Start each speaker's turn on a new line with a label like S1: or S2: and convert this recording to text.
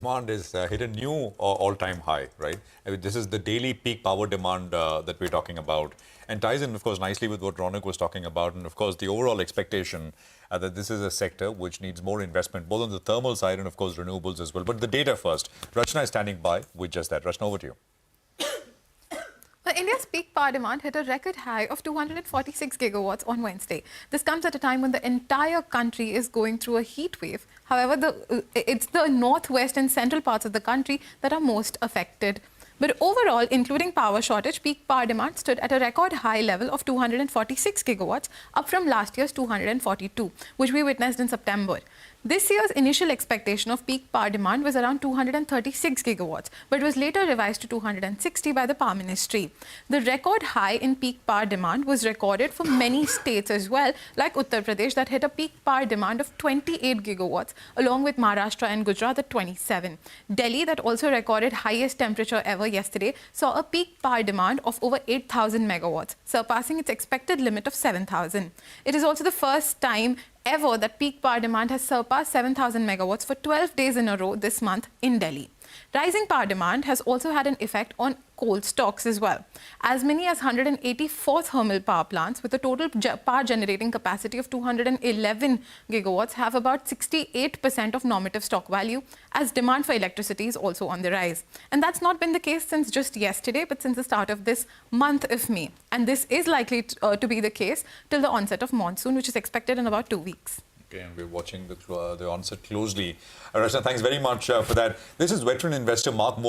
S1: Demand is hit a new all-time high, right? I mean, this is the daily peak power demand that we're talking about, and ties in, of course, nicely with what Ronak was talking about, and of course, the overall expectation that this is a sector which needs more investment, both on the thermal side and, of course, renewables as well. But the data first. Rachana is standing by with just that. Rachana, over to you.
S2: India's peak power demand hit a record high of 246 gigawatts on Wednesday. This comes at a time when the entire country is going through a heat wave. However, it's the northwest and central parts of the country that are most affected. But overall, including power shortage, peak power demand stood at a record high level of 246 gigawatts, up from last year's 242, which we witnessed in September. This year's initial expectation of peak power demand was around 236 gigawatts, but was later revised to 260 by the Power Ministry. The record high in peak power demand was recorded for many states as well, like Uttar Pradesh, that hit a peak power demand of 28 gigawatts, along with Maharashtra and Gujarat at 27. Delhi, that also recorded highest temperature ever yesterday, saw a peak power demand of over 8,000 megawatts, surpassing its expected limit of 7,000. It is also the first time ever that peak power demand has surpassed 7,000 megawatts for 12 days in a row this month in Delhi. Rising power demand has also had an effect on coal stocks as well. As many as 184 thermal power plants with a total power generating capacity of 211 gigawatts have about 68% of normative stock value, as demand for electricity is also on the rise. And that's not been the case since just yesterday, but since the start of this month of May. And this is likely to be the case till the onset of monsoon, which is expected in about 2 weeks.
S1: Okay, and we're watching the onset closely. Rachana, thanks very much for that. This is veteran investor Mark Moore.